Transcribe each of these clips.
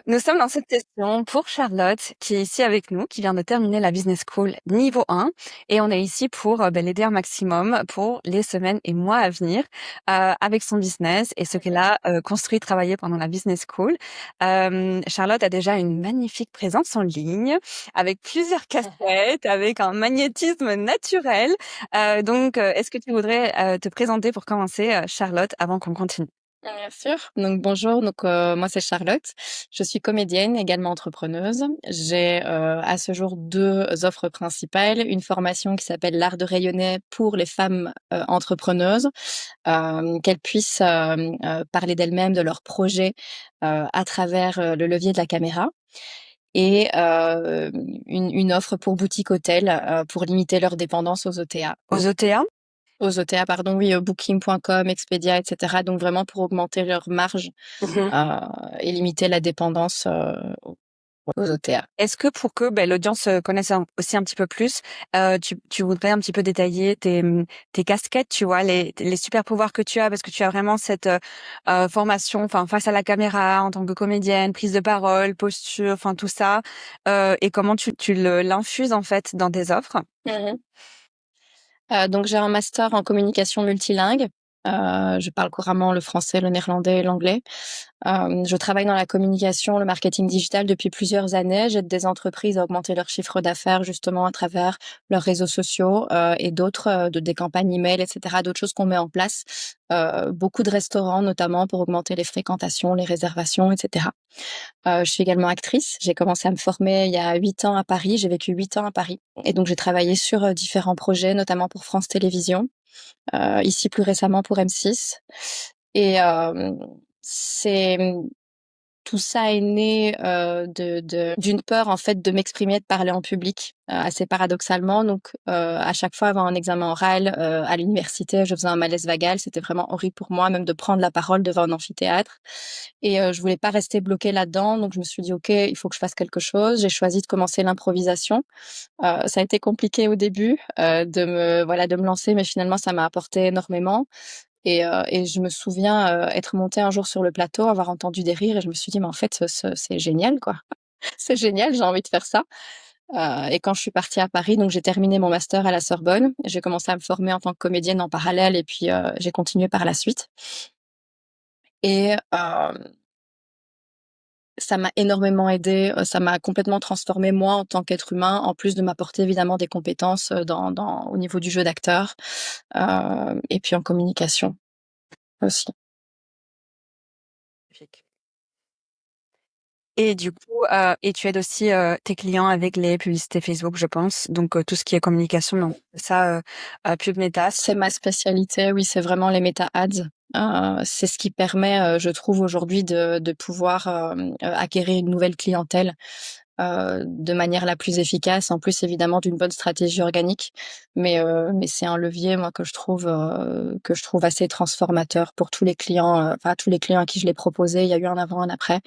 Nous sommes dans cette session pour Charlotte, qui est ici avec nous, qui vient de terminer la Business School niveau 1. Et on est ici pour l'aider un maximum pour les semaines et mois à venir avec son business et ce qu'elle a construit, travaillé pendant la Business School. Charlotte a déjà une magnifique présence en ligne, avec plusieurs casquettes, avec un magnétisme naturel. Est-ce que tu voudrais te présenter pour commencer, Charlotte, avant qu'on continue? Bien sûr. Donc bonjour, moi c'est Charlotte. Je suis comédienne, également entrepreneuse. J'ai à ce jour 2 offres principales. Une formation qui s'appelle l'art de rayonner pour les femmes entrepreneuses, qu'elles puissent parler d'elles-mêmes, de leurs projets à travers le levier de la caméra. Et une offre pour boutique hôtel pour limiter leur dépendance aux OTA. Aux OTA? Aux OTA, pardon, oui, Booking.com, Expedia, etc. Donc vraiment pour augmenter leur marge et limiter la dépendance aux OTA. Est-ce que pour que l'audience connaisse aussi un petit peu plus, tu voudrais un petit peu détailler tes casquettes, tu vois, les super pouvoirs que tu as, parce que tu as vraiment cette formation, enfin face à la caméra en tant que comédienne, prise de parole, posture, enfin tout ça, et comment tu l'infuses en fait dans tes offres. Mhm. Donc j'ai un master en communication multilingue. Je parle couramment le français, le néerlandais et l'anglais. Je travaille dans la communication, le marketing digital depuis plusieurs années. J'aide des entreprises à augmenter leur chiffre d'affaires justement à travers leurs réseaux sociaux et d'autres, des campagnes email, etc., d'autres choses qu'on met en place. Beaucoup de restaurants notamment pour augmenter les fréquentations, les réservations, etc. Je suis également actrice. J'ai commencé à me former il y a 8 ans à Paris. J'ai vécu 8 ans à Paris et donc j'ai travaillé sur différents projets, notamment pour France Télévisions, ici plus récemment pour M6. Et c'est tout ça est né d'une peur en fait de m'exprimer, de parler en public, assez paradoxalement. Donc à chaque fois avant un examen oral à l'université, je faisais un malaise vagal. C'était vraiment horrible pour moi, même de prendre la parole devant un amphithéâtre. Et je voulais pas rester bloquée là-dedans. Donc je me suis dit ok, il faut que je fasse quelque chose. J'ai choisi de commencer l'improvisation. Ça a été compliqué au début de me lancer, mais finalement ça m'a apporté énormément. Et je me souviens être montée un jour sur le plateau, avoir entendu des rires, et je me suis dit, mais en fait, c'est génial, quoi. C'est génial, j'ai envie de faire ça. Et quand je suis partie à Paris, donc j'ai terminé mon master à la Sorbonne. J'ai commencé à me former en tant que comédienne en parallèle, et puis j'ai continué par la suite. Et ça m'a énormément aidée, ça m'a complètement transformée moi en tant qu'être humain, en plus de m'apporter évidemment des compétences au niveau du jeu d'acteur, et puis en communication aussi. Et du coup, et tu aides aussi tes clients avec les publicités Facebook, je pense. Donc tout ce qui est communication, donc ça, pub Meta. C'est ma spécialité, oui, c'est vraiment les méta ads. C'est ce qui permet, je trouve aujourd'hui de pouvoir acquérir une nouvelle clientèle de manière la plus efficace, en plus évidemment d'une bonne stratégie organique. Mais c'est un levier, moi, que je trouve assez transformateur pour tous les clients, enfin tous les clients à qui je l'ai proposé. Il y a eu un avant, un après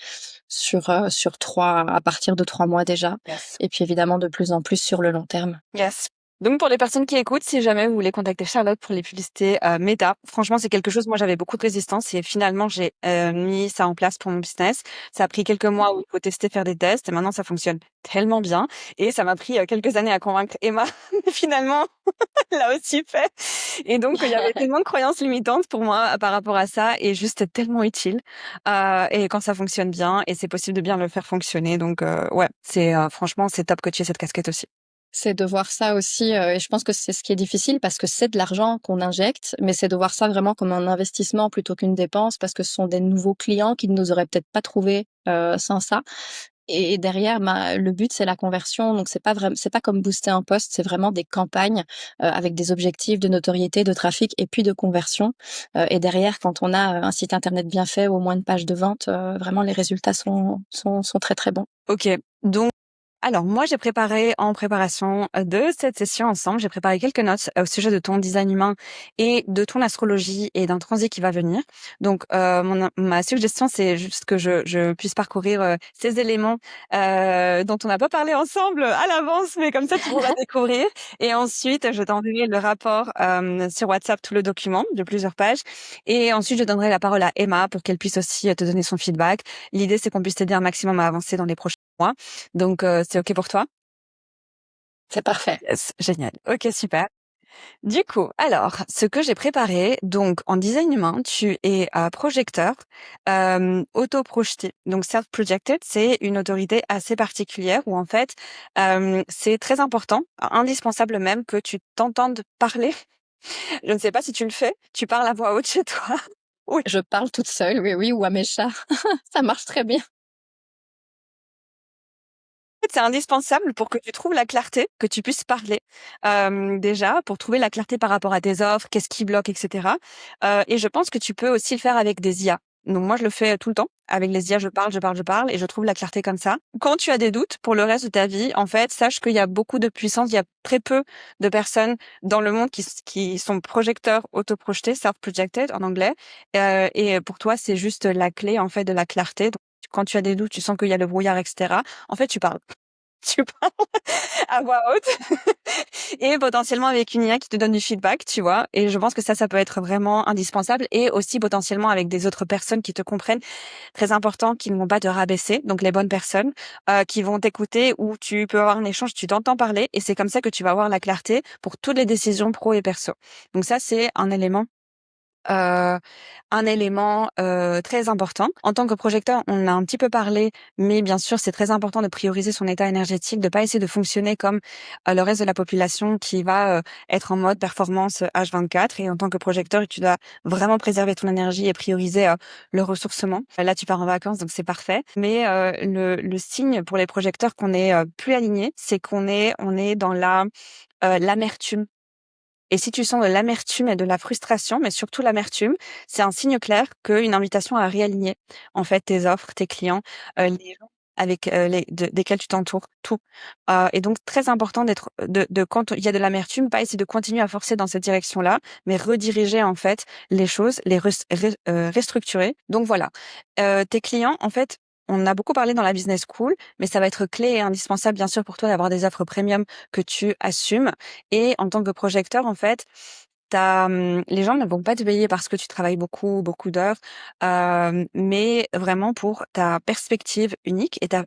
sur à partir de 3 mois déjà, Yes. et puis évidemment de plus en plus sur le long terme. Yes. Donc pour les personnes qui écoutent, si jamais vous voulez contacter Charlotte pour les publicités Meta, franchement c'est quelque chose, moi j'avais beaucoup de résistance et finalement j'ai mis ça en place pour mon business. Ça a pris quelques mois où il faut tester, faire des tests et maintenant ça fonctionne tellement bien et ça m'a pris quelques années à convaincre Emma, mais finalement elle l'a aussi fait. Et donc il y avait tellement de croyances limitantes pour moi par rapport à ça et juste tellement utile. Et quand ça fonctionne bien et c'est possible de bien le faire fonctionner, donc ouais, c'est franchement c'est top que tu aies cette casquette aussi. C'est de voir ça aussi, et je pense que c'est ce qui est difficile parce que c'est de l'argent qu'on injecte, mais c'est de voir ça vraiment comme un investissement plutôt qu'une dépense parce que ce sont des nouveaux clients qui ne nous auraient peut-être pas trouvés, sans ça. Et derrière, le but, c'est la conversion, donc c'est pas comme booster un post, c'est vraiment des campagnes, avec des objectifs de notoriété, de trafic et puis de conversion. Et derrière, quand on a un site internet bien fait ou au moins une page de vente, vraiment les résultats sont très, très bons. Ok, donc Alors moi, j'ai préparé en préparation de cette session ensemble, j'ai préparé quelques notes au sujet de ton design humain et de ton astrologie et d'un transit qui va venir. Donc ma suggestion, c'est juste que je puisse parcourir ces éléments dont on n'a pas parlé ensemble à l'avance, mais comme ça tu pourras découvrir. Et ensuite, je t'enverrai le rapport sur WhatsApp, tout le document de plusieurs pages. Et ensuite, je donnerai la parole à Emma pour qu'elle puisse aussi te donner son feedback. L'idée, c'est qu'on puisse t'aider un maximum à avancer dans les prochains mois. Donc, c'est OK pour toi? C'est parfait. Yes, génial. OK, super. Du coup, alors, ce que j'ai préparé, donc en design humain, tu es projecteur, auto-projeté. Donc self-projected, c'est une autorité assez particulière où en fait, c'est très important, indispensable même que tu t'entendes parler. Je ne sais pas si tu le fais, tu parles à voix haute chez toi? Oui. Je parle toute seule, oui, oui, ou à mes chats. Ça marche très bien. Fait, c'est indispensable pour que tu trouves la clarté, que tu puisses parler, déjà pour trouver la clarté par rapport à tes offres, qu'est-ce qui bloque et cetera. Et je pense que tu peux aussi le faire avec des IA. Donc moi, je le fais tout le temps. Avec les IA, je parle, je parle, je parle et je trouve la clarté comme ça. Quand tu as des doutes pour le reste de ta vie, en fait, sache qu'il y a beaucoup de puissance, il y a très peu de personnes dans le monde qui sont projecteurs autoprojetés, self-projected en anglais. Et pour toi, c'est juste la clé, en fait, de la clarté. Donc, quand tu as des doutes, tu sens qu'il y a le brouillard et cetera, en fait, tu parles. Tu parles à voix haute et potentiellement avec une IA qui te donne du feedback, tu vois? Et je pense que ça peut être vraiment indispensable et aussi potentiellement avec des autres personnes qui te comprennent. Très important, qui ne vont pas te rabaisser, donc les bonnes personnes, qui vont t'écouter où tu peux avoir un échange, tu t'entends parler et c'est comme ça que tu vas avoir la clarté pour toutes les décisions pro et perso. Donc ça, c'est Heu, un élément, très important. En tant que projecteur, on a un petit peu parlé, mais bien sûr, c'est très important de prioriser son état énergétique, de pas essayer de fonctionner comme, le reste de la population qui va, être en mode performance, H24 et en tant que projecteur, tu dois vraiment préserver ton énergie et prioriser, le ressourcement. Là, tu pars en vacances, donc c'est parfait. Mais, le signe pour les projecteurs qu'on est, plus alignés, c'est on est dans l'amertume. Et si tu sens de l'amertume et de la frustration, mais surtout l'amertume, c'est un signe clair qu'une invitation à réaligner, en fait, tes offres, tes clients, les gens avec, desquels tu t'entoures, tout. Et donc très important de quand il y a de l'amertume, pas essayer de continuer à forcer dans cette direction-là, mais rediriger, en fait, les choses, les restructurer. Donc voilà. Tes clients, en fait, on a beaucoup parlé dans la business school, mais ça va être clé et indispensable, bien sûr, pour toi d'avoir des offres premium que tu assumes et en tant que projecteur, en fait, les gens ne vont pas te payer parce que tu travailles beaucoup, beaucoup d'heures, mais vraiment pour ta perspective unique et ta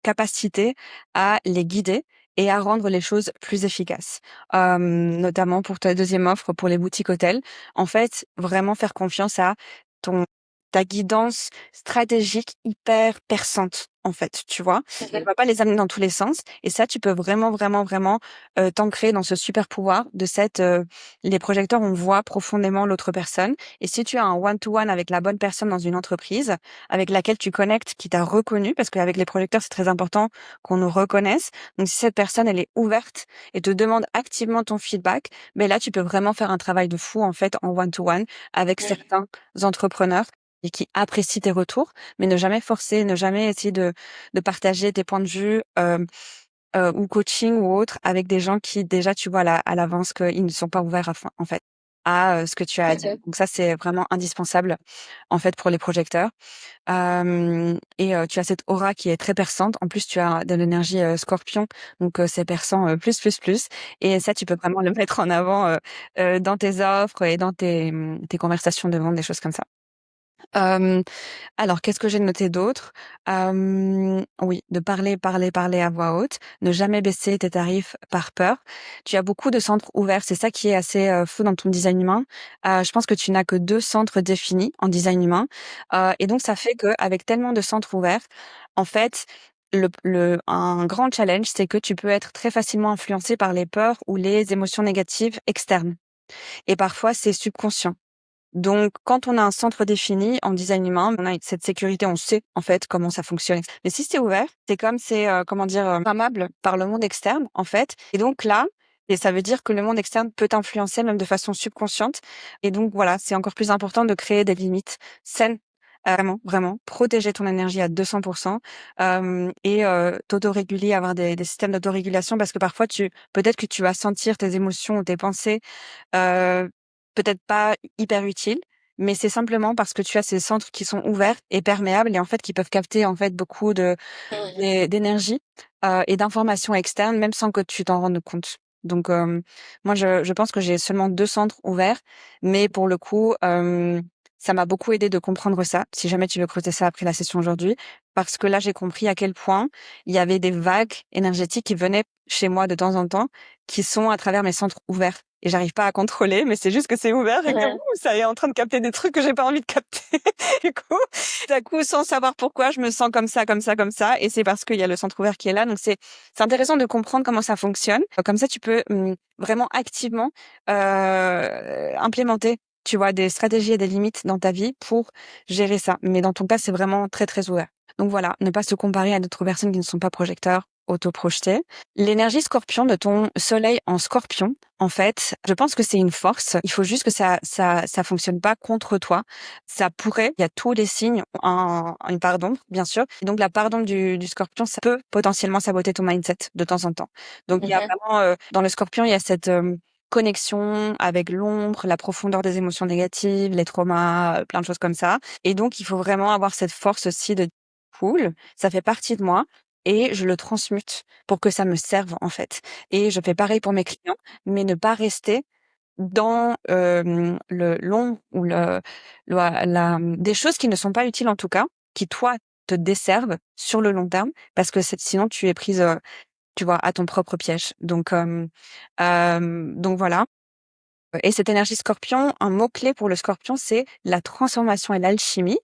capacité à les guider et à rendre les choses plus efficaces. Notamment pour ta deuxième offre pour les boutiques hôtels. En fait, vraiment faire confiance à ton ta guidance stratégique hyper perçante, en fait, tu vois? Elle va pas les amener dans tous les sens et ça, tu peux vraiment, vraiment, vraiment, t'ancrer dans ce super pouvoir de les projecteurs, on voit profondément l'autre personne et si tu as un one to one avec la bonne personne dans une entreprise, avec laquelle tu connectes, qui t'a reconnu, parce qu'avec les projecteurs, c'est très important qu'on nous reconnaisse. Donc si cette personne, elle est ouverte et te demande activement ton feedback, mais là, tu peux vraiment faire un travail de fou, en fait, en one to one avec certains entrepreneurs et qui apprécient tes retours, mais ne jamais forcer, ne jamais essayer de partager tes points de vue, ou coaching ou autre avec des gens qui déjà tu vois à l'avance qu'ils ne sont pas ouverts à fond en fait, à, ce que tu as à dire. Donc ça, c'est vraiment indispensable, en fait, pour les projecteurs. Et tu as cette aura qui est très perçante. En plus, tu as de l'énergie, Scorpion, donc c'est perçant, plus, plus, plus et ça, tu peux vraiment le mettre en avant, dans tes offres et dans tes conversations de vente, des choses comme ça. Hem, alors qu'est-ce que j'ai noté d'autre? Oui, de parler, parler, parler à voix haute, ne jamais baisser tes tarifs par peur. Tu as beaucoup de centres ouverts, c'est ça qui est assez, fou dans ton design humain. Je pense que tu n'as que 2 centres définis en design humain, et donc ça fait qu'avec tellement de centres ouverts, en fait, un grand challenge, c'est que tu peux être très facilement influencé par les peurs ou les émotions négatives externes et parfois c'est subconscient. Donc, quand on a un centre défini en design humain, on a cette sécurité, on sait en fait comment ça fonctionne. Mais si c'est ouvert, c'est comme c'est comment dire, programmable par le monde externe en fait. Et donc là, et ça veut dire que le monde externe peut t'influencer même de façon subconsciente. Et donc voilà, c'est encore plus important de créer des limites saines Vraiment, vraiment, protéger ton énergie à 200%, et t'autoréguler, avoir des systèmes d'autorégulation parce que parfois peut-être que tu vas sentir tes émotions ou tes pensées, heu, peut-être pas hyper utiles, mais c'est simplement parce que tu as ces centres qui sont ouverts et perméables et en fait qui peuvent capter en fait beaucoup Mmh. d'énergie, et d'informations externes même sans que tu t'en rendes compte. Donc moi je pense que j'ai seulement 2 centres ouverts, mais pour le coup, ça m'a beaucoup aidé de comprendre ça, si jamais tu veux creuser ça après la session aujourd'hui, parce que là, j'ai compris à quel point il y avait des vagues énergétiques qui venaient chez moi de temps en temps, qui sont à travers mes centres ouverts et j'arrive pas à contrôler, mais c'est juste que c'est ouvert et que Ouais. ça est en train de capter des trucs que j'ai pas envie de capter. Du coup, d'un coup, sans savoir pourquoi, je me sens comme ça, comme ça, comme ça, et c'est parce qu'il y a le centre ouvert qui est là. Donc c'est intéressant de comprendre comment ça fonctionne. Comme ça, tu peux vraiment activement implémenter, tu vois, des stratégies et des limites dans ta vie pour gérer ça. Mais dans ton cas, c'est vraiment très très ouvert. Donc voilà, ne pas se comparer à d'autres personnes qui ne sont pas projecteurs, auto-projetés. L'énergie scorpion de ton soleil en scorpion, en fait, je pense que c'est une force. Il faut juste que ça fonctionne pas contre toi. Ça pourrait, il y a tous les signes, une part d'ombre, bien sûr. Et donc, la part d'ombre du scorpion, ça peut potentiellement saboter ton mindset de temps en temps. Donc, il y a Mmh. vraiment, dans le scorpion, il y a cette connexion avec l'ombre, la profondeur des émotions négatives, les traumas, plein de choses comme ça. Et donc, il faut vraiment avoir cette force aussi de cool, ça fait partie de moi et je le transmute pour que ça me serve, en fait. Et je fais pareil pour mes clients, mais ne pas rester dans, le long ou des choses qui ne sont pas utiles en tout cas, qui toi te desservent sur le long terme parce que sinon tu es prise, tu vois, à ton propre piège. Donc voilà. Et cette énergie scorpion, un mot-clé pour le scorpion, c'est la transformation et l'alchimie.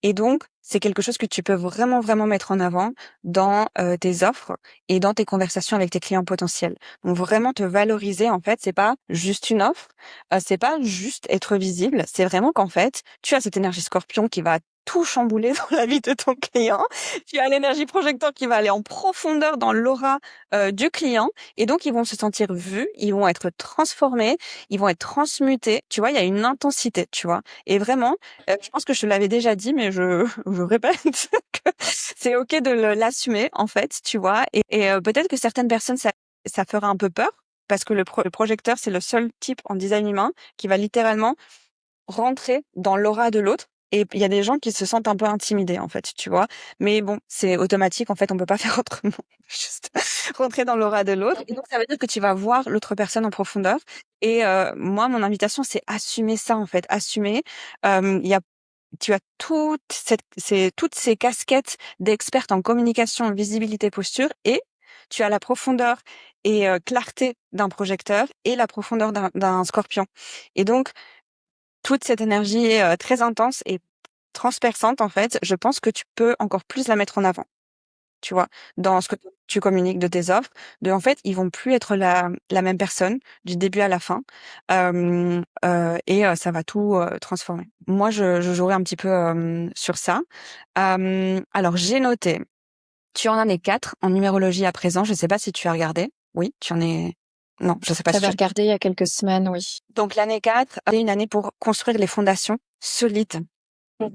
Et donc, c'est quelque chose que tu peux vraiment, vraiment mettre en avant dans tes offres et dans tes conversations avec tes clients potentiels. Donc, vraiment te valoriser, en fait, c'est pas juste une offre, c'est pas juste être visible, c'est vraiment qu'en fait, tu as cette énergie scorpion qui va tout chambouler dans la vie de ton client. Tu as l'énergie projecteur qui va aller en profondeur dans l'aura du client. Et donc, ils vont se sentir vus, ils vont être transformés, ils vont être transmutés. Tu vois, il y a une intensité, tu vois. Et vraiment, je pense que je te l'avais déjà dit, mais je répète que c'est OK de l'assumer, en fait, tu vois. Et peut-être que certaines personnes, ça fera un peu peur, parce que le projecteur, c'est le seul type en design humain qui va littéralement rentrer dans l'aura de l'autre. Et il y a des gens qui se sentent un peu intimidés, en fait, tu vois. Mais bon, c'est automatique, en fait, on peut pas faire autrement. Juste rentrer dans l'aura de l'autre. Et donc, ça veut dire que tu vas voir l'autre personne en profondeur. Et moi, mon invitation, c'est assumer ça, en fait. Assumer. Il y a Tu as toutes ces casquettes d'experte en communication, visibilité, posture, et tu as la profondeur et clarté d'un projecteur et la profondeur d'un scorpion. Et donc, toute cette énergie très intense et transperçante, en fait, je pense que tu peux encore plus la mettre en avant, tu vois, dans ce que tu communiques de tes offres. En fait, ils vont plus être la même personne du début à la fin, et ça va tout transformer. Moi, je jouerai un petit peu sur ça. Alors, j'ai noté, tu en as 4 en numérologie à présent. Je sais pas si tu as regardé. Oui, tu en es. Non, je sais pas si J'avais tu. regardé il y a quelques semaines, oui. Donc l'année 4, c'est une année pour construire les fondations solides. Mmh.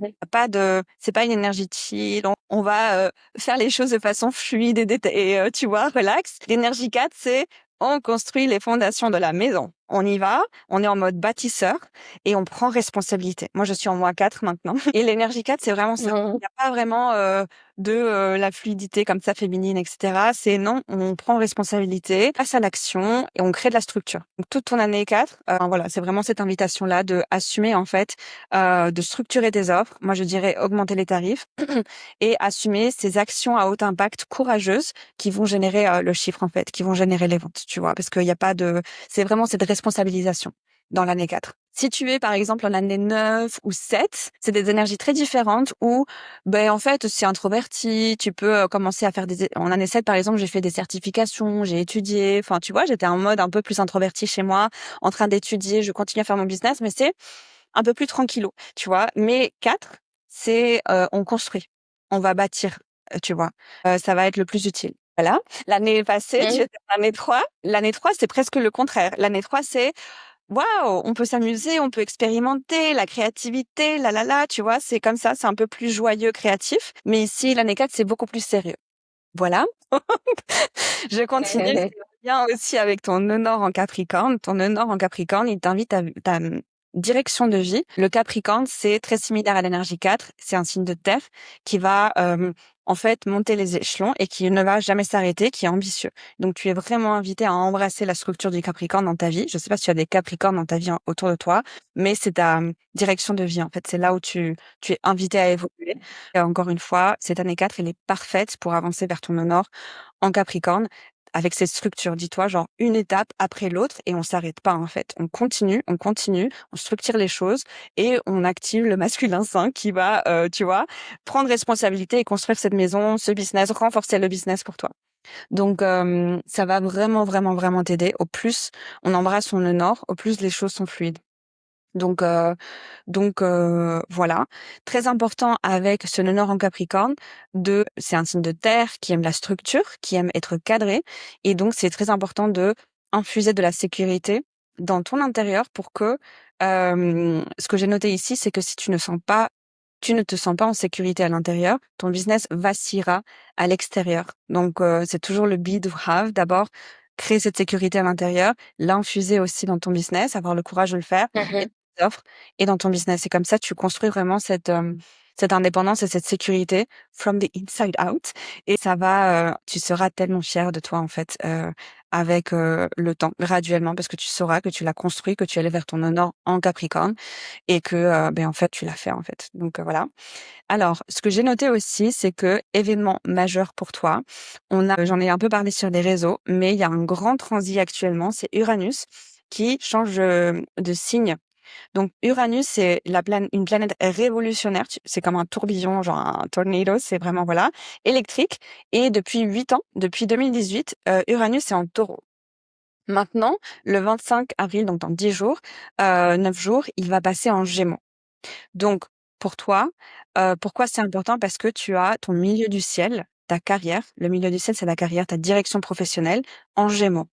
C'est pas une énergie chill. On va faire les choses de façon fluide et tu vois, relax. L'énergie 4, c'est on construit les fondations de la maison. On y va, on est en mode bâtisseur et on prend responsabilité. Moi, je suis en -4 maintenant. Et l'énergie 4, c'est vraiment ça. Mmh. Il n'y a pas vraiment de la fluidité comme ça féminine, etc. C'est non, on prend responsabilité, passe à l'action et on crée de la structure. Donc toute ton année 4, voilà, c'est vraiment cette invitation-là de assumer en fait, de structurer tes offres. Moi, je dirais augmenter les tarifs et assumer ces actions à haut impact courageuses qui vont générer le chiffre en fait, qui vont générer les ventes, tu vois, parce qu'il y a pas de, c'est vraiment cette responsabilisation dans l'année 4. Si tu es par exemple en année 9 ou 7, c'est des énergies très différentes où ben en fait, c'est introverti, tu peux commencer à faire en année 7 par exemple, j'ai fait des certifications, j'ai étudié, enfin tu vois, j'étais en mode un peu plus introverti chez moi, en train d'étudier, je continue à faire mon business, mais c'est un peu plus tranquillou, tu vois. Mais 4, c'est on construit, on va bâtir, tu vois. Ça va être le plus utile. Voilà. L'année passée, tu Mmh. étais en année 3. L'année 3, c'est presque le contraire. L'année 3, c'est waouh, on peut s'amuser, on peut expérimenter, la créativité, tu vois, c'est comme ça, c'est un peu plus joyeux, créatif. Mais ici, l'année 4, c'est beaucoup plus sérieux. Voilà. Je continue. C'est bien aussi avec ton nœud nord en Capricorne. Ton nœud nord en Capricorne, il t'invite à ta direction de vie. Le Capricorne, c'est très similaire à l'énergie 4. C'est un signe de terre qui va en fait monter les échelons et qui ne va jamais s'arrêter, qui est ambitieux. Donc tu es vraiment invité à embrasser la structure du Capricorne dans ta vie. Je sais pas si tu as des Capricornes dans ta vie autour de toi, mais c'est ta direction de vie en fait. C'est là où tu es invité à évoluer. Et encore une fois, cette année 4, elle est parfaite pour avancer vers ton nœud nord en Capricorne avec cette structure. Dis-toi, genre une étape après l'autre et on s'arrête pas en fait. On continue, on structure les choses et on active le masculin sain qui va, tu vois, prendre responsabilité et construire cette maison, ce business, renforcer le business pour toi. Donc, ça va vraiment, vraiment, vraiment t'aider. Au plus on embrasse son nœud nord, au plus les choses sont fluides. Donc, voilà. Très important avec ce nœud nord en Capricorne, c'est un signe de terre qui aime la structure, qui aime être cadré, et donc c'est très important de infuser de la sécurité dans ton intérieur pour que, ce que j'ai noté ici, c'est que si tu ne te sens pas en sécurité à l'intérieur, ton business vacillera à l'extérieur. Donc, c'est toujours le be to have. D'abord, créer cette sécurité à l'intérieur, l'infuser aussi dans ton business, avoir le courage de le faire et offres et dans ton business. Et comme ça, tu construis vraiment cette indépendance et cette sécurité from the inside out. Et ça va, tu seras tellement fier de toi, en fait, avec le temps, graduellement, parce que tu sauras que tu l'as construit, que tu allais vers ton honneur en Capricorne et que, en fait, tu l'as fait, en fait. Donc, voilà. Alors, ce que j'ai noté aussi, c'est que événement majeur pour toi, j'en ai un peu parlé sur les réseaux, mais il y a un grand transit actuellement, c'est Uranus qui change de signe. Donc Uranus, c'est une planète révolutionnaire. C'est comme un tourbillon, genre un tornado. C'est vraiment voilà électrique. Et depuis 8 ans, depuis 2018, Uranus est en Taureau. Maintenant, le 25 avril, donc dans 10 jours, 9 jours, il va passer en Gémeaux. Donc pour toi, pourquoi c'est important? Parce que tu as ton milieu du ciel, ta carrière. Le milieu du ciel, c'est la carrière, ta direction professionnelle en Gémeaux.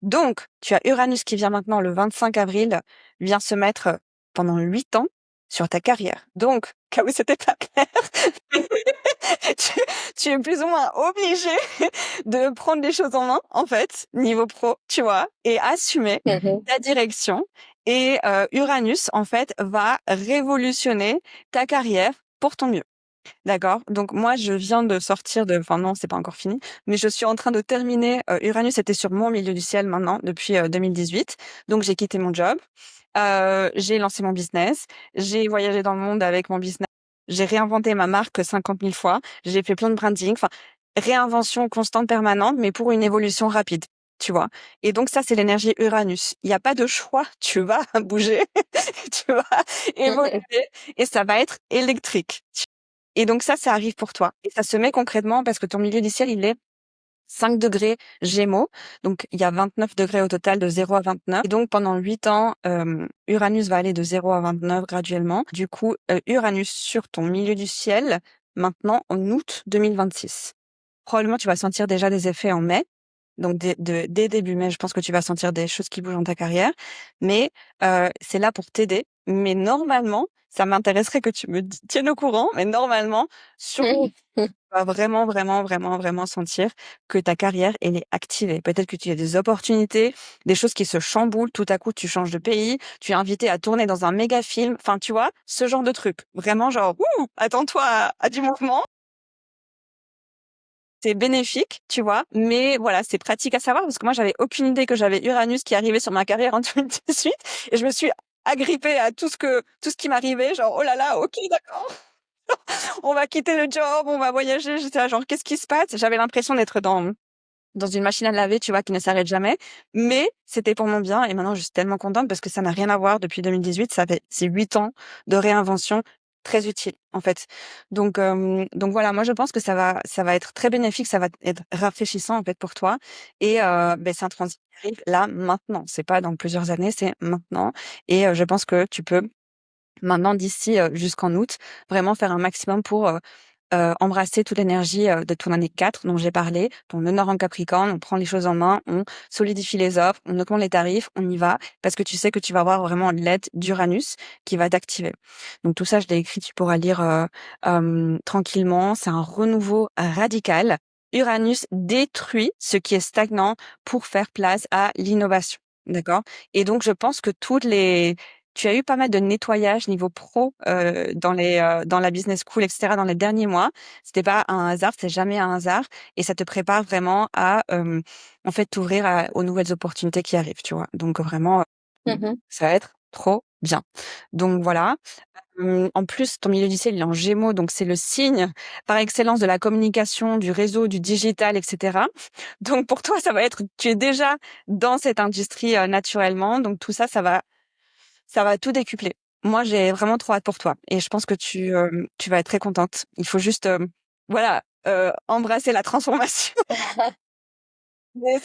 Donc, tu as Uranus qui vient maintenant le 25 avril, vient se mettre pendant 8 ans sur ta carrière. Donc, cas où c'était pas clair, tu, tu es plus ou moins obligé de prendre les choses en main, en fait, niveau pro, tu vois, et assumer ta direction. Et Uranus, en fait, va révolutionner ta carrière pour ton mieux. D'accord. Donc moi, je viens de sortir enfin non, c'est pas encore fini, mais je suis en train de terminer. Uranus était sur mon milieu du ciel maintenant depuis 2018. Donc j'ai quitté mon job, j'ai lancé mon business, j'ai voyagé dans le monde avec mon business, j'ai réinventé ma marque 50 000 fois, j'ai fait plein de branding, enfin réinvention constante permanente, mais pour une évolution rapide. Tu vois. Et donc ça, c'est l'énergie Uranus. Il n'y a pas de choix. Tu vas bouger, tu vas évoluer, et ça va être électrique. Et donc ça arrive pour toi. Et ça se met concrètement parce que ton milieu du ciel, il est 5 degrés Gémeaux. Donc, il y a 29 degrés au total de 0 à 29. Et donc, pendant 8 ans, Uranus va aller de 0 à 29 graduellement. Du coup, Uranus sur ton milieu du ciel, maintenant en août 2026. Probablement, tu vas sentir déjà des effets en mai. Donc, dès début mai, je pense que tu vas sentir des choses qui bougent dans ta carrière. Mais c'est là pour t'aider. Mais normalement, ça m'intéresserait que tu me tiennes au courant. Mais normalement, sur tu vas vraiment, vraiment, vraiment, vraiment sentir que ta carrière, elle est activée. Peut-être que tu as des opportunités, des choses qui se chamboulent. Tout à coup, tu changes de pays. Tu es invité à tourner dans un méga film. Enfin, tu vois, ce genre de truc. Vraiment, genre, ouh, attends-toi à du mouvement. C'est bénéfique, tu vois, mais voilà, c'est pratique à savoir parce que moi, j'avais aucune idée que j'avais Uranus qui arrivait sur ma carrière en 2018 et je me suis agrippée à tout ce qui m'arrivait, genre, oh là là, ok, d'accord, on va quitter le job, on va voyager. J'étais là, genre, qu'est-ce qui se passe? J'avais l'impression d'être dans une machine à laver, tu vois, qui ne s'arrête jamais. Mais c'était pour mon bien. Et maintenant, je suis tellement contente parce que ça n'a rien à voir depuis 2018. C'est 8 ans de réinvention très utile, en fait. Donc voilà, moi, je pense que ça va être très bénéfique. Ça va être rafraîchissant, en fait, pour toi. Et, c'est un transit qui arrive là, maintenant. C'est pas dans plusieurs années, c'est maintenant. Et, je pense que tu peux maintenant, d'ici jusqu'en août, vraiment faire un maximum pour embrasser toute l'énergie de ton année 4 dont j'ai parlé, ton nœud nord en Capricorne, on prend les choses en main, on solidifie les offres, on augmente les tarifs, on y va, parce que tu sais que tu vas avoir vraiment l'aide d'Uranus qui va t'activer. Donc tout ça, je l'ai écrit, tu pourras lire tranquillement. C'est un renouveau radical. Uranus détruit ce qui est stagnant pour faire place à l'innovation. D'accord? Et donc, je pense que tu as eu pas mal de nettoyage niveau pro dans la business school, etc. dans les derniers mois. C'était pas un hasard, c'est jamais un hasard, et ça te prépare vraiment à en fait t'ouvrir aux nouvelles opportunités qui arrivent, tu vois. Donc vraiment, Mmh. ça va être trop bien. Donc voilà. En plus, ton milieu du ciel, il est en Gémeaux, donc c'est le signe par excellence de la communication, du réseau, du digital, etc. Donc pour toi, tu es déjà dans cette industrie naturellement, donc tout ça, ça va tout décupler. Moi, j'ai vraiment trop hâte pour toi et je pense que tu vas être très contente. Il faut juste, voilà, embrasser la transformation. Mais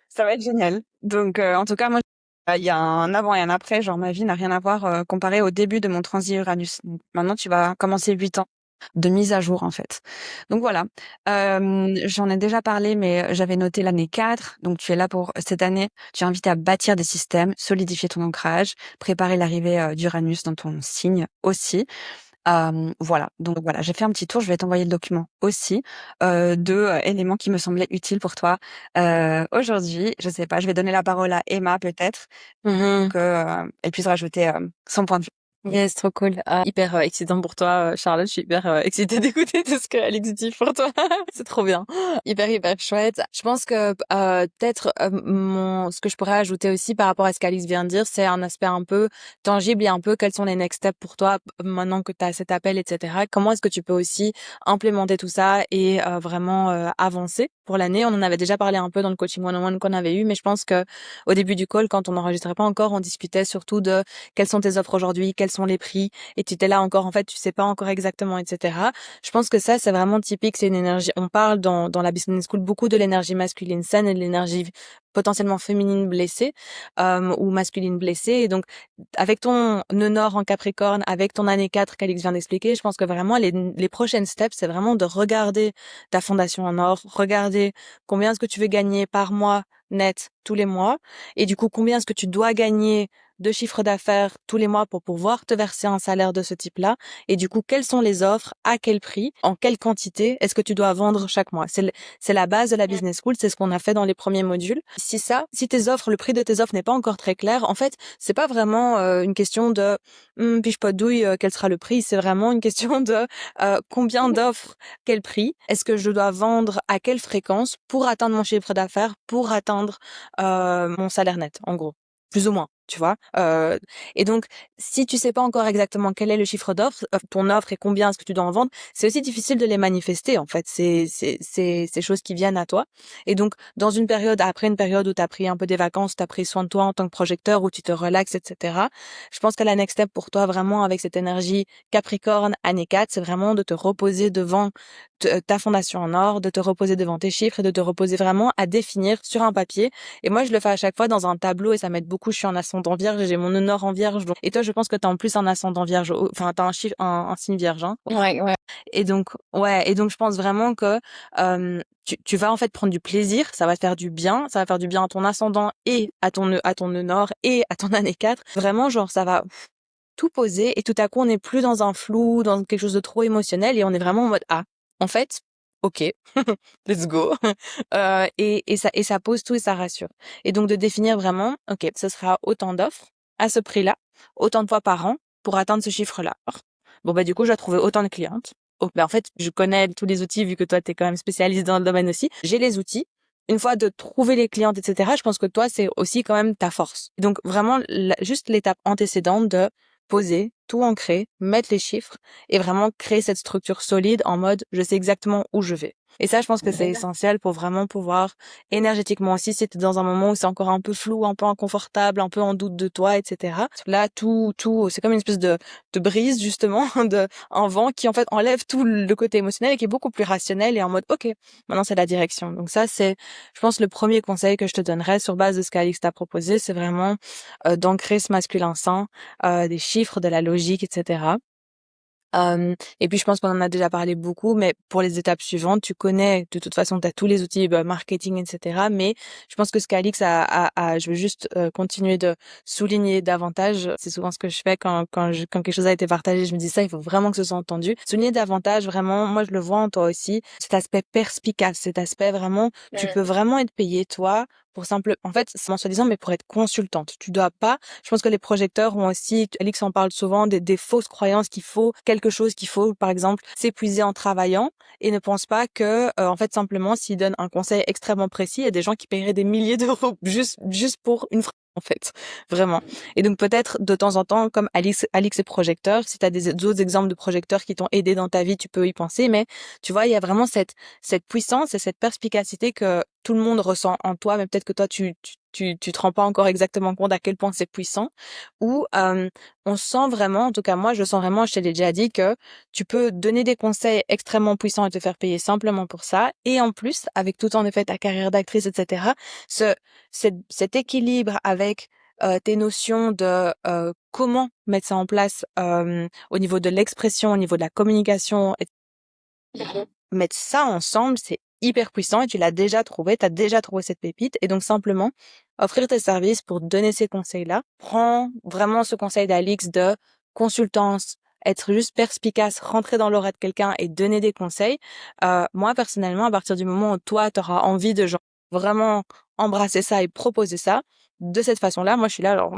ça va être génial. Donc, en tout cas, moi, il y a un avant et un après. Genre, ma vie n'a rien à voir comparé au début de mon transit Uranus. Donc, maintenant, tu vas commencer 8 ans de mise à jour, en fait. Donc, voilà. J'en ai déjà parlé, mais j'avais noté l'année 4. Donc, tu es là pour cette année. Tu es invité à bâtir des systèmes, solidifier ton ancrage, préparer l'arrivée d'Uranus dans ton signe aussi. Voilà, donc voilà, j'ai fait un petit tour, je vais t'envoyer le document aussi, éléments qui me semblaient utiles pour toi, aujourd'hui. Je sais pas, je vais donner la parole à Emma peut-être, Mmh. que, elle puisse rajouter, son point de vue. Yes, trop cool. Hyper excitant pour toi, Charlotte. Je suis hyper excitée d'écouter tout ce qu'elle exécute pour toi. C'est trop bien. Hyper, hyper chouette. Je pense que peut-être ce que je pourrais ajouter aussi par rapport à ce qu'Alice vient de dire, c'est un aspect un peu tangible et un peu quels sont les next steps pour toi maintenant que tu as cet appel, etc. Comment est-ce que tu peux aussi implémenter tout ça et vraiment avancer pour l'année? On en avait déjà parlé un peu dans le coaching one-on-one qu'on avait eu, mais je pense que au début du call, quand on n'enregistrait pas encore, on discutait surtout de quelles sont tes offres aujourd'hui, quels sont les prix, et tu étais là encore, en fait, tu sais pas encore exactement, etc. Je pense que ça, c'est vraiment typique, c'est une énergie, on parle dans la business school beaucoup de l'énergie masculine saine et de l'énergie potentiellement féminine blessée, ou masculine blessée. Et donc, avec ton nœud nord en Capricorne, avec ton année 4 qu'Alix vient d'expliquer, je pense que vraiment les prochaines steps, c'est vraiment de regarder ta fondation en or, regarder combien est-ce que tu veux gagner par mois net tous les mois, et du coup, combien est-ce que tu dois gagner de chiffre d'affaires tous les mois pour pouvoir te verser un salaire de ce type-là. Et du coup, quelles sont les offres, à quel prix, en quelle quantité est-ce que tu dois vendre chaque mois? C'est la base de la business school, c'est ce qu'on a fait dans les premiers modules. Si tes offres, le prix de tes offres n'est pas encore très clair, en fait, c'est pas vraiment une question de piche pas de douille, quel sera le prix, c'est vraiment une question de combien d'offres, quel prix, est-ce que je dois vendre à quelle fréquence pour atteindre mon chiffre d'affaires, pour atteindre mon salaire net, en gros. Plus ou moins, tu vois. Et donc, si tu sais pas encore exactement quel est le chiffre d'offre, ton offre et combien est-ce que tu dois en vendre, c'est aussi difficile de les manifester, en fait. C'est ces choses qui viennent à toi. Et donc, dans une période, après une période où tu as pris un peu des vacances, tu as pris soin de toi en tant que projecteur, où tu te relaxes, etc. Je pense que la next step pour toi, vraiment, avec cette énergie Capricorne, année 4, c'est vraiment de te reposer devant ta fondation en or, de te reposer devant tes chiffres et de te reposer vraiment à définir sur un papier. Et moi, je le fais à chaque fois dans un tableau et ça m'aide beaucoup. Je suis en ascendant vierge, j'ai mon honneur en vierge. Et toi, je pense que t'as en plus un ascendant vierge, enfin, t'as un chiffre, un signe vierge, hein. Ouais, ouais. Et donc, ouais. Et donc, je pense vraiment que, tu vas en fait prendre du plaisir. Ça va te faire du bien. Ça va faire du bien à ton ascendant et à ton nœud nord et à ton année 4. Vraiment, genre, ça va tout poser et tout à coup, on n'est plus dans un flou, dans quelque chose de trop émotionnel et on est vraiment en mode, ah, en fait, ok, let's go. Et ça pose tout et ça rassure. Et donc de définir vraiment, ok, ce sera autant d'offres à ce prix-là, autant de fois par an pour atteindre ce chiffre-là. Bon bah du coup, je dois trouver autant de clientes. Oh, bah en fait, je connais tous les outils vu que toi, t'es quand même spécialiste dans le domaine aussi. J'ai les outils. Une fois de trouver les clientes, etc., je pense que toi, c'est aussi quand même ta force. Donc vraiment, juste l'étape antécédente de poser, tout ancrer, mettre les chiffres et vraiment créer cette structure solide en mode je sais exactement où je vais. Et ça, je pense que c'est essentiel pour vraiment pouvoir énergétiquement aussi, si t'es dans un moment où c'est encore un peu flou, un peu inconfortable, un peu en doute de toi, etc. Là, c'est comme une espèce de brise, justement, un vent qui, en fait, enlève tout le côté émotionnel et qui est beaucoup plus rationnel et en mode, OK, maintenant c'est la direction. Donc ça, c'est, je pense, le premier conseil que je te donnerais sur base de ce qu'Alix t'a proposé, c'est vraiment d'ancrer ce masculin sain, des chiffres, de la logique, etc. Et puis je pense qu'on en a déjà parlé beaucoup, mais pour les étapes suivantes, tu connais de toute façon, tu as tous les outils marketing, etc. Mais je pense que ce qu'Alix je veux juste continuer de souligner davantage. C'est souvent ce que je fais quand quelque chose a été partagé. Je me dis ça, il faut vraiment que ce soit entendu. Souligner davantage, vraiment, moi je le vois en toi aussi, cet aspect perspicace, cet aspect vraiment, tu peux vraiment être payé toi pour en fait, c'est en soi-disant, mais pour être consultante. Tu dois pas, je pense que les projecteurs ont aussi, Alix en parle souvent, des fausses croyances qu'il faut quelque chose, qu'il faut, par exemple, s'épuiser en travaillant et ne pense pas que, en fait, simplement, s'ils donnent un conseil extrêmement précis, il y a des gens qui paieraient des milliers d'euros juste pour une phrase. En fait, vraiment. Et donc peut-être de temps en temps, comme Alix est projecteur, si tu as d'autres exemples de projecteurs qui t'ont aidé dans ta vie, tu peux y penser. Mais tu vois, il y a vraiment cette puissance et cette perspicacité que tout le monde ressent en toi, mais peut-être que toi, tu te rends pas encore exactement compte à quel point c'est puissant. Ou on sent vraiment, en tout cas moi, je sens vraiment, je te l'ai déjà dit, que tu peux donner des conseils extrêmement puissants et te faire payer simplement pour ça. Et en plus, avec tout en effet ta carrière d'actrice, etc., cet équilibre avec tes notions de comment mettre ça en place au niveau de l'expression, au niveau de la communication, mettre ça ensemble, c'est hyper puissant et tu l'as déjà trouvé, tu as déjà trouvé cette pépite. Et donc simplement, offrir tes services pour donner ces conseils-là. Prends vraiment ce conseil d'Alix de consultance, être juste perspicace, rentrer dans l'aura de quelqu'un et donner des conseils. Moi, personnellement, à partir du moment où toi, tu auras envie de genre vraiment embrasser ça et proposer ça, de cette façon-là, moi, je suis là, alors,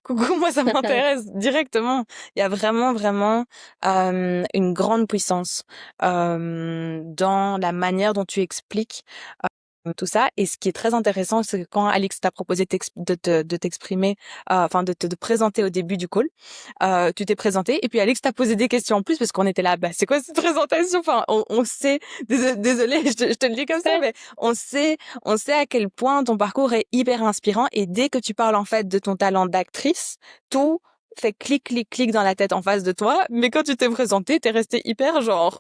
coucou, moi, ça m'intéresse directement. Il y a vraiment, vraiment une grande puissance dans la manière dont tu expliques tout ça. Et ce qui est très intéressant, c'est que quand Alix t'a proposé de t'exprimer, enfin de te présenter au début du call, tu t'es présenté et puis Alix t'a posé des questions en plus parce qu'on était là, bah c'est quoi cette présentation? Enfin, on sait, désolé, je te le dis comme ça, mais on sait à quel point ton parcours est hyper inspirant et dès que tu parles en fait de ton talent d'actrice, tout fait clic, clic, clic dans la tête en face de toi. Mais quand tu t'es présenté, t'es resté hyper genre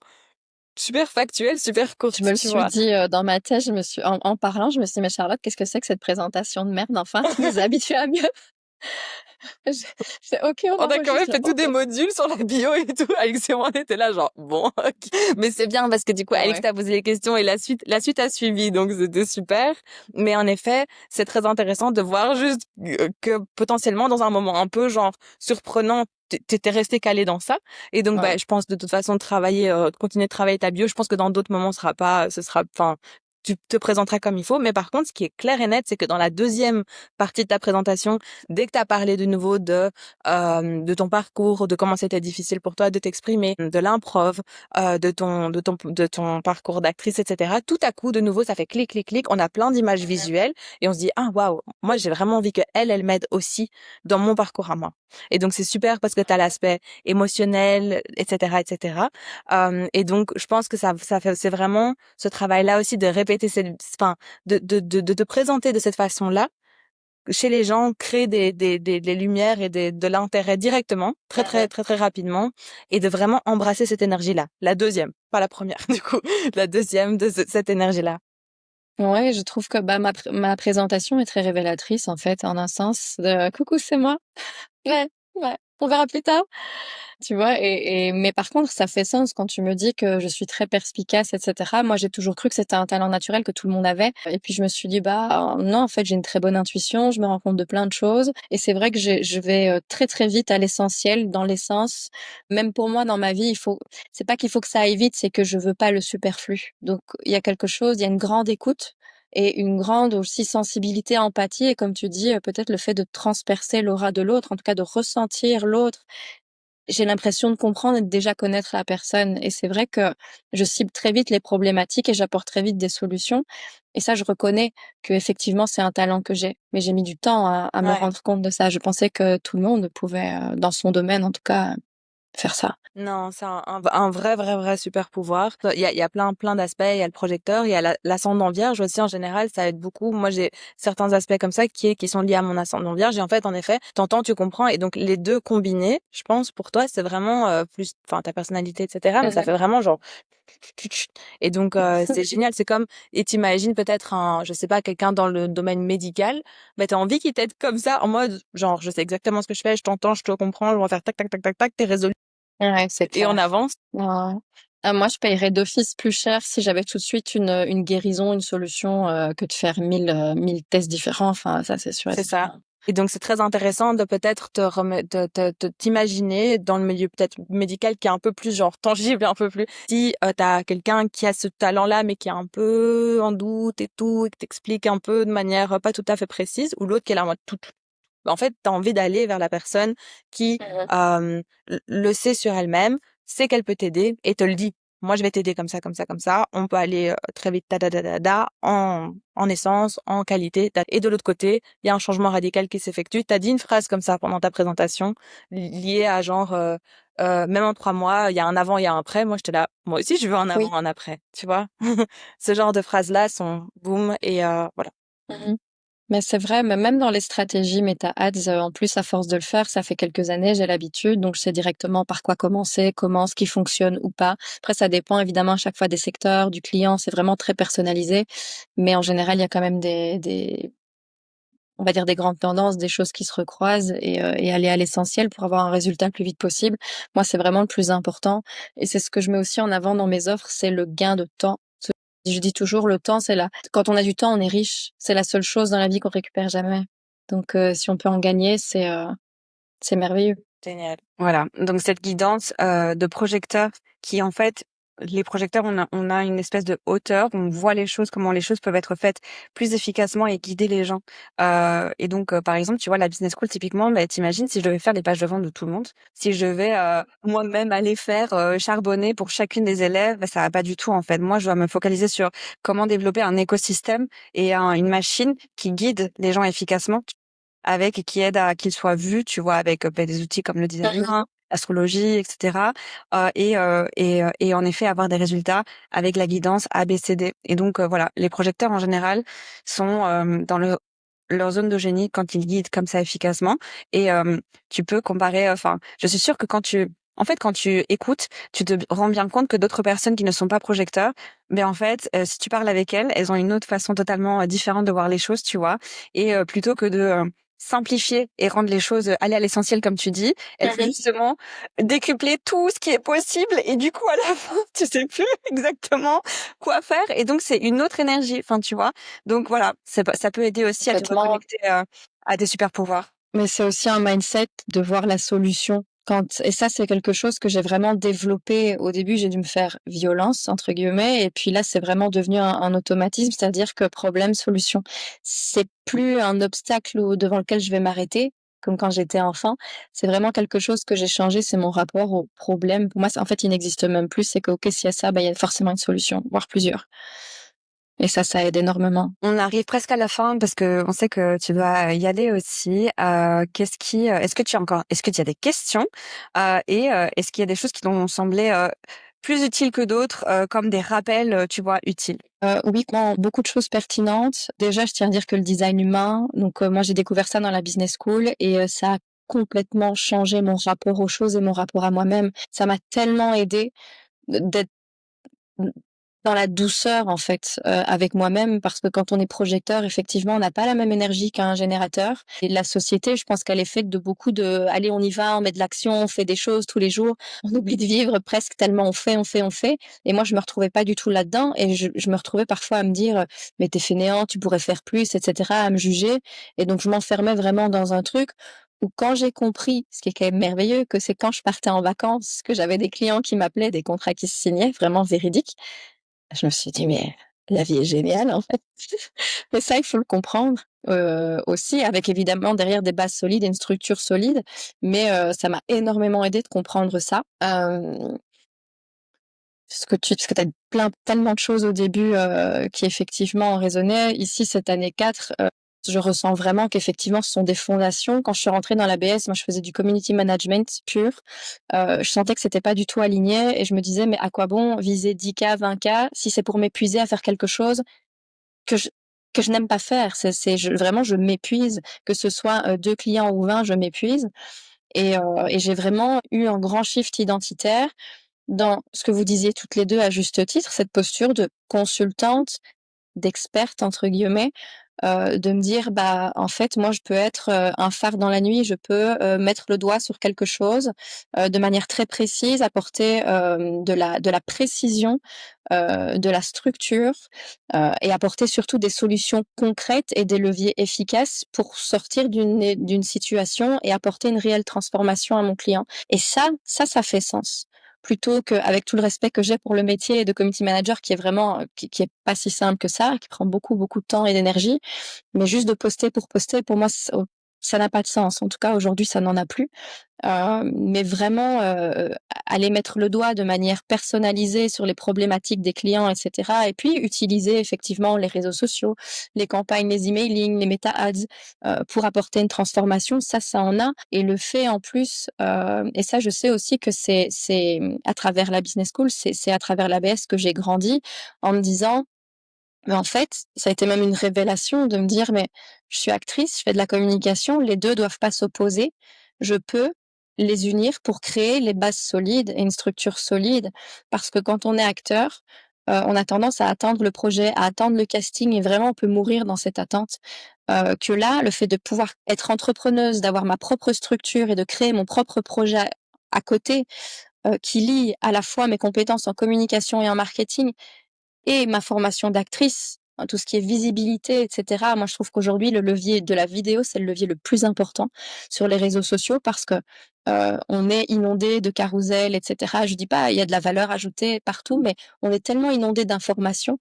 super factuel, super Je me courte, le tu suis vois. dit dans ma tête, en parlant, je me suis dit, mais Charlotte, qu'est-ce que c'est que cette présentation de merde? Enfin, tu nous habitues à mieux. Je, je fais, ok, on On a quand même enregistre. fait tous Ok. des modules sur la bio et tout. Alix et moi, on était là, genre, bon, ok. Mais c'est bien parce que du coup, Alix Ouais. t'a posé les questions et la suite a suivi. Donc, c'était super. Mais en effet, c'est très intéressant de voir juste que potentiellement, dans un moment un peu, genre, surprenant, t'étais resté calé dans ça. Et donc, bah, Ouais. je pense de toute façon de continuer de travailler ta bio. Je pense que dans d'autres moments, enfin, tu te présenteras comme il faut. Mais par contre, ce qui est clair et net, c'est que dans la deuxième partie de ta présentation, dès que tu as parlé de nouveau de ton parcours, de comment c'était difficile pour toi de t'exprimer, de l'improv, de ton parcours d'actrice, etc. Tout à coup, de nouveau, ça fait clic, clic, clic. On a plein d'images visuelles et on se dit ah waouh, moi j'ai vraiment envie que elle m'aide aussi dans mon parcours à moi. Et donc c'est super parce que tu as l'aspect émotionnel, etc., etc. Et donc je pense que c'est vraiment ce travail-là aussi de répéter enfin, de te présenter de cette façon-là chez les gens, créer des lumières et de l'intérêt directement, très, très, très, très rapidement, et de vraiment embrasser cette énergie-là. La deuxième, pas la première, du coup, la deuxième de cette énergie-là. Ouais, je trouve que bah, ma présentation est très révélatrice, en fait, en un sens de coucou, c'est moi. Ouais, ouais, on verra plus tard. Tu vois? Mais par contre, ça fait sens quand tu me dis que je suis très perspicace, et cetera. Moi, j'ai toujours cru que c'était un talent naturel que tout le monde avait et puis je me suis dit: «Bah, non, en fait, j'ai une très bonne intuition, je me rends compte de plein de choses» et c'est vrai que je vais, très, très vite à l'essentiel, dans l'essence. Même pour moi, dans ma vie, c'est pas qu'il faut que ça aille vite, c'est que je veux pas le superflu. Donc il y a une grande écoute et une grande aussi sensibilité, empathie et comme tu dis, peut-être le fait de transpercer l'aura de l'autre, en tout cas de ressentir l'autre. J'ai l'impression de comprendre et de déjà connaître la personne et c'est vrai que je cible très vite les problématiques et j'apporte très vite des solutions et ça, je reconnais qu'effectivement, c'est un talent que j'ai. Mais j'ai mis du temps à me Ouais. rendre compte de ça. Je pensais que tout le monde pouvait, dans son domaine en tout cas, faire ça. Non, c'est un vrai, vrai, vrai super pouvoir. Il y a plein, plein d'aspects. Il y a le projecteur, il y a l'ascendant vierge aussi en général, ça aide beaucoup. Moi, j'ai certains aspects comme ça qui sont liés à mon ascendant vierge. Et en fait, t'entends, tu comprends. Et donc, les deux combinés, je pense, pour toi, c'est vraiment plus, enfin, ta personnalité, etc. Mais ça Mmh. fait vraiment genre, et donc, c'est génial. C'est comme, et t'imagines peut-être je sais pas, quelqu'un dans le domaine médical, bah, t'as envie qu'il t'aide comme ça, en mode, genre, je sais exactement ce que je fais, je t'entends, je te comprends, je vais faire tac, tac, tac, tac, tac, t'es résolu. Ouais, c'est et on clair. avance. Ouais. Moi, je payerais d'office plus cher si j'avais tout de suite une guérison, une solution, que de faire 1000 tests différents. Enfin, ça, c'est sûr et C'est ça. certain. Et donc, c'est très intéressant de peut-être t'imaginer dans le milieu peut-être médical qui est un peu plus genre tangible, un peu plus. Si t'as quelqu'un qui a ce talent-là, mais qui est un peu en doute et tout, et que t'explique un peu de manière pas tout à fait précise, ou l'autre qui est là en mode tout. En fait, t'as envie d'aller vers la personne qui Mmh. le sait sur elle-même, sait qu'elle peut t'aider et te le dit. Moi, je vais t'aider comme ça, comme ça, comme ça. On peut aller très vite, en essence, en qualité. Et de l'autre côté, il y a un changement radical qui s'effectue. T'as dit une phrase comme ça pendant ta présentation, liée à genre, même en 3 mois, il y a un avant, il y a un après. Moi, j'étais là, moi aussi, je veux un Oui. avant, un après. Tu vois? Ce genre de phrases-là sont boum et voilà. Mmh. Mais c'est vrai, mais même dans les stratégies Meta Ads, en plus, à force de le faire, ça fait quelques années, j'ai l'habitude, donc je sais directement par quoi commencer, comment, ce qui fonctionne ou pas. Après, ça dépend évidemment à chaque fois des secteurs, du client, c'est vraiment très personnalisé, mais en général, il y a quand même des on va dire des grandes tendances, des choses qui se recroisent et aller à l'essentiel pour avoir un résultat le plus vite possible. Moi, c'est vraiment le plus important et c'est ce que je mets aussi en avant dans mes offres, c'est le gain de temps. Je dis toujours le temps, c'est là. Quand on a du temps, on est riche. C'est la seule chose dans la vie qu'on récupère jamais. Donc si on peut en gagner, c'est merveilleux. Génial. Voilà, donc cette guidance de projecteur qui en fait les projecteurs on a une espèce de hauteur, on voit les choses, comment les choses peuvent être faites plus efficacement et guider les gens. Et donc par exemple, tu vois la business school typiquement, bah, t'imagines si je devais faire les pages de vente de tout le monde, si je devais moi-même aller faire charbonner pour chacune des élèves, bah, ça va pas du tout en fait. Moi, je dois me focaliser sur comment développer un écosystème et une machine qui guide les gens efficacement avec et qui aide à qu'ils soient vus, tu vois, avec des outils comme le Mmh. design, l'astrologie, etc. Et en effet avoir des résultats avec la guidance ABCD. Et donc voilà, les projecteurs en général sont dans leur zone de génie quand ils guident comme ça efficacement. Et tu peux comparer. Enfin, je suis sûre que quand tu écoutes, tu te rends bien compte que d'autres personnes qui ne sont pas projecteurs, mais en fait, si tu parles avec elles, elles ont une autre façon totalement différente de voir les choses, tu vois. Et plutôt que de simplifier et rendre les choses, aller à l'essentiel comme tu dis, elle fait Mmh. justement décupler tout ce qui est possible et du coup à la fin tu sais plus exactement quoi faire et donc c'est une autre énergie, enfin tu vois? Donc voilà, ça peut aider aussi à te Complètement. reconnecter, à tes super pouvoirs. Mais c'est aussi un mindset de voir la solution quand et ça, c'est quelque chose que j'ai vraiment développé. Au début, j'ai dû me faire «violence» entre guillemets et puis là, c'est vraiment devenu un automatisme, c'est-à-dire que problème, solution. C'est plus un obstacle au devant lequel je vais m'arrêter, comme quand j'étais enfant. C'est vraiment quelque chose que j'ai changé, c'est mon rapport au problème. Pour moi, c'est en fait, il n'existe même plus. C'est que, OK, s'il y a ça, bah, il y a forcément une solution, voire plusieurs et ça aide énormément. On arrive presque à la fin parce que on sait que tu dois y aller aussi. Est-ce que tu as des questions? Est-ce qu'il y a des choses qui t'ont semblé, plus utiles que d'autres, comme des rappels, tu vois, utiles? Oui, beaucoup de choses pertinentes. Déjà, je tiens à dire que le design humain, donc moi, j'ai découvert ça dans la business school et ça a complètement changé mon rapport aux choses et mon rapport à moi-même. Ça m'a tellement aidée d'être Mmh. Dans la douceur, en fait, avec moi-même parce que quand on est projecteur, effectivement, on n'a pas la même énergie qu'un générateur et la société, je pense qu'elle est faite de beaucoup de: «Allez, on y va, on met de l'action, on fait des choses tous les jours». On oublie de vivre presque tellement on fait, on fait, on fait et moi, je me retrouvais pas du tout là-dedans et je me retrouvais parfois à me dire: «Mais tu es fainéant, tu pourrais faire plus» et cetera, à me juger et donc je m'enfermais vraiment dans un truc où quand j'ai compris, ce qui est quand même merveilleux, que c'est quand je partais en vacances, que j'avais des clients qui m'appelaient, des contrats qui se signaient, vraiment véridiques, je me suis dit: «Mais la vie est géniale, en fait». Mais ça, il faut le comprendre, aussi avec évidemment derrière des bases solides et une structure solide. Mais, ça m'a énormément aidé de comprendre ça. Parce que tu as plein tellement de choses au début, qui effectivement résonnaient. Ici, cette année 4, je ressens vraiment qu'effectivement ce sont des fondations. Quand je suis rentrée dans l'ABS, moi je faisais du community management pur. Je sentais que c'était pas du tout aligné et je me disais: «Mais à quoi bon viser 10 K, 20 K si c'est pour m'épuiser à faire quelque chose que je que je n'aime pas faire?» C'est vraiment je m'épuise, que ce soit, 2 clients ou 20, je m'épuise et j'ai vraiment eu un grand shift identitaire dans ce que vous disiez toutes les 2 à juste titre, cette posture de consultante d'experte entre guillemets, de me dire: «Bah, en fait, moi, je peux être, un phare dans la nuit, je peux, mettre le doigt sur quelque chose, de manière très précise, apporter, de la précision, de la structure, et apporter surtout des solutions concrètes et des leviers efficaces pour sortir d'une situation et apporter une réelle transformation à mon client». Et ça fait sens. Plutôt qu'avec tout le respect que j'ai pour le métier de community manager qui est vraiment, qui est pas si simple que ça, qui prend beaucoup, beaucoup de temps et d'énergie, mais juste de poster pour poster, pour moi, ça n'a pas de sens. En tout cas, aujourd'hui, ça n'en a plus. Mais vraiment, aller mettre le doigt de manière personnalisée sur les problématiques des clients, et cetera, et puis utiliser effectivement les réseaux sociaux, les campagnes, les emailing, les meta ads, pour apporter une transformation, ça en a. Et le fait en plus, et ça je sais aussi que c'est à travers la business school, c'est à travers l'ABS que j'ai grandi en me disant: mais en fait, ça a été même une révélation de me dire: «Mais je suis actrice, je fais de la communication, les 2 doivent pas s'opposer. Je peux les unir pour créer les bases solides et une structure solide». Parce que quand on est acteur, on a tendance à attendre le projet, à attendre le casting et vraiment on peut mourir dans cette attente. Que là, le fait de pouvoir être entrepreneuse, d'avoir ma propre structure et de créer mon propre projet à côté, qui lie à la fois mes compétences en communication et en marketing et ma formation d'actrice, hein, tout ce qui est visibilité, et cetera. Moi, je trouve qu'aujourd'hui, le levier de la vidéo, c'est le levier le plus important sur les réseaux sociaux parce que, on est inondé de carousels, et cetera. Je dis pas, il y a de la valeur ajoutée partout, mais on est tellement inondé d'informations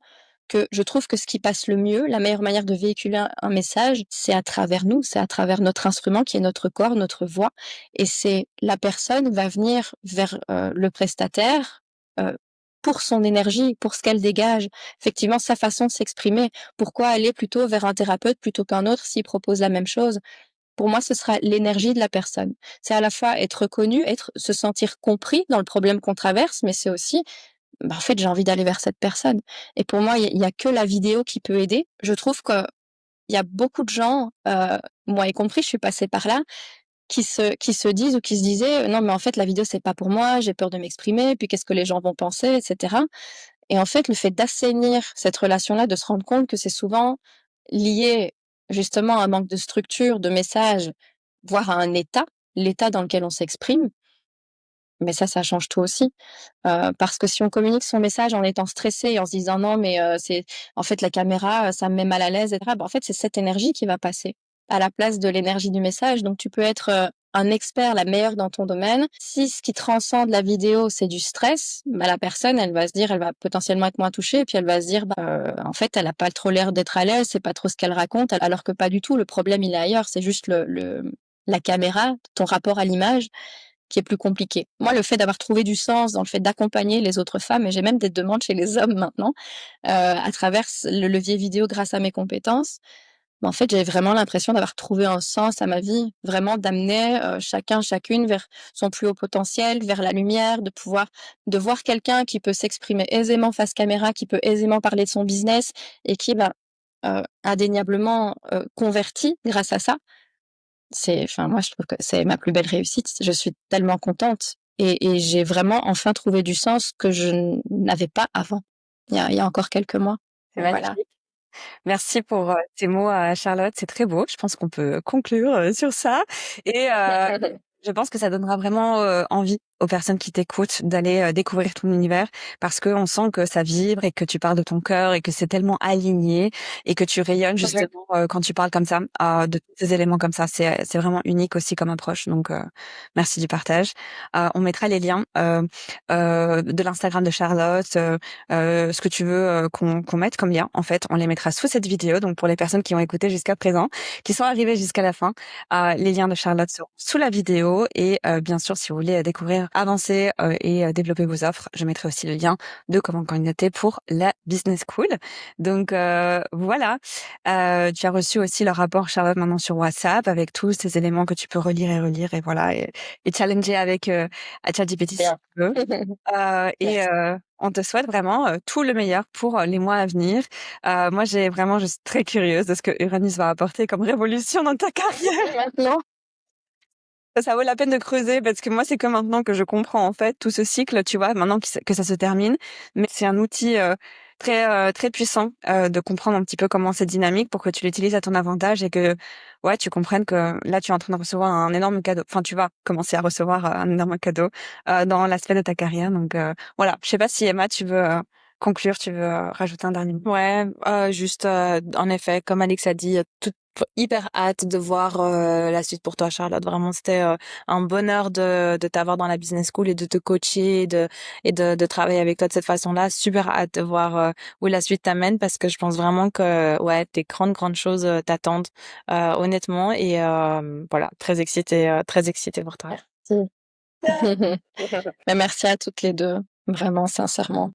que je trouve que ce qui passe le mieux, la meilleure manière de véhiculer un message, c'est à travers nous, c'est à travers notre instrument qui est notre corps, notre voix, et c'est la personne va venir vers, le prestataire, heu, pour son énergie, pour ce qu'elle dégage, effectivement sa façon de s'exprimer. Pourquoi aller plutôt vers un thérapeute plutôt qu'un autre s'il propose la même chose? Pour moi, ce sera l'énergie de la personne. C'est à la fois être reconnu, se sentir compris dans le problème qu'on traverse, mais c'est aussi, bah, en fait, j'ai envie d'aller vers cette personne. Et pour moi, il y a que la vidéo qui peut aider. Je trouve qu'il y a beaucoup de gens, moi y compris, je suis passée par là, qui se disent ou qui se disaient: «Non, mais en fait, la vidéo, c'est pas pour moi, j'ai peur de m'exprimer, puis qu'est-ce que les gens vont penser?» et cetera. Et en fait, le fait d'assainir cette relation-là, de se rendre compte que c'est souvent lié justement à un manque de structure, de message, voire à un état, l'état dans lequel on s'exprime, mais ça change tout aussi. Parce que si on communique son message en étant stressé et en se disant: «Non mais c'est en fait la caméra, ça me met mal à l'aise» et cetera, bah, en fait, c'est cette énergie qui va passer à la place de l'énergie du message. Donc tu peux être, un expert, la meilleure dans ton domaine. Si ce qui transcende la vidéo, c'est du stress, bah, la personne, elle va potentiellement être moins touchée et puis elle va se dire: «Bah, en fait, elle a pas trop l'air d'être à l'aise, c'est pas trop ce qu'elle raconte», alors que pas du tout. Le problème, il est ailleurs. C'est juste le la caméra, ton rapport à l'image qui est plus compliqué. Moi, le fait d'avoir trouvé du sens dans le fait d'accompagner les autres femmes, et j'ai même des demandes chez les hommes maintenant, à travers le levier vidéo grâce à mes compétences, bah, en fait, j'ai vraiment l'impression d'avoir trouvé un sens à ma vie, vraiment d'amener, chacun, chacune vers son plus haut potentiel, vers la lumière, de voir quelqu'un qui peut s'exprimer aisément face caméra, qui peut aisément parler de son business et qui, bah, indéniablement, converti grâce à ça. Enfin, moi, je trouve que c'est ma plus belle réussite. Je suis tellement contente et j'ai vraiment enfin trouvé du sens que je n'avais pas avant, il y a encore quelques mois. C'est Donc voilà. magnifique. Merci pour, tes mots, Charlotte, c'est très beau. Je pense qu'on peut conclure, sur ça et je pense que ça donnera vraiment, envie aux personnes qui t'écoutent d'aller, découvrir ton univers parce qu'on sent que ça vibre et que tu parles de ton cœur et que c'est tellement aligné et que tu rayonnes Ouais. justement, quand tu parles comme ça, de tous ces éléments comme ça. C'est vraiment unique aussi comme approche donc merci du partage. On mettra les liens, de l'Instagram de Charlotte, ce que tu veux, qu'on mette comme lien, en fait, on les mettra sous cette vidéo. Donc pour les personnes qui ont écouté jusqu'à présent, qui sont arrivées jusqu'à la fin, les liens de Charlotte seront sous la vidéo et bien sûr, si vous voulez découvrir, avancer, et développer vos offres, je mettrai aussi le lien de comment candidater pour la Business School. Donc voilà, tu as reçu aussi le rapport Charlotte maintenant sur WhatsApp avec tous ces éléments que tu peux relire et relire et voilà et challenger avec ChatGPT si Bien. tu veux. Et Merci. on te souhaite vraiment, tout le meilleur pour, les mois à venir. Moi, je suis très curieuse de ce que Uranus va apporter comme révolution dans ta carrière. Maintenant, Ça vaut la peine de creuser parce que moi, c'est que maintenant que je comprends, en fait, tout ce cycle, tu vois? Maintenant que ça se termine, mais c'est un outil, très puissant de comprendre un petit peu comment c'est dynamique pour que tu l'utilises à ton avantage et que ouais, tu comprennes que là, tu es en train de recevoir un énorme cadeau. Enfin, tu vas commencer à recevoir un énorme cadeau dans l'aspect de ta carrière. Donc voilà, je sais pas si Emma, tu veux conclure, tu veux rajouter un dernier mot. Ouais, juste en effet, comme Alix a dit, tout hyper hâte de voir la suite pour toi, Charlotte. Vraiment, c'était un bonheur de t'avoir dans la business school et de te coacher et de travailler avec toi de cette façon-là. Super hâte de voir où la suite t'amène parce que je pense vraiment que ouais, des grandes choses t'attendent honnêtement et voilà, très excitée pour toi. Merci. Mais merci à toutes les deux, vraiment, sincèrement.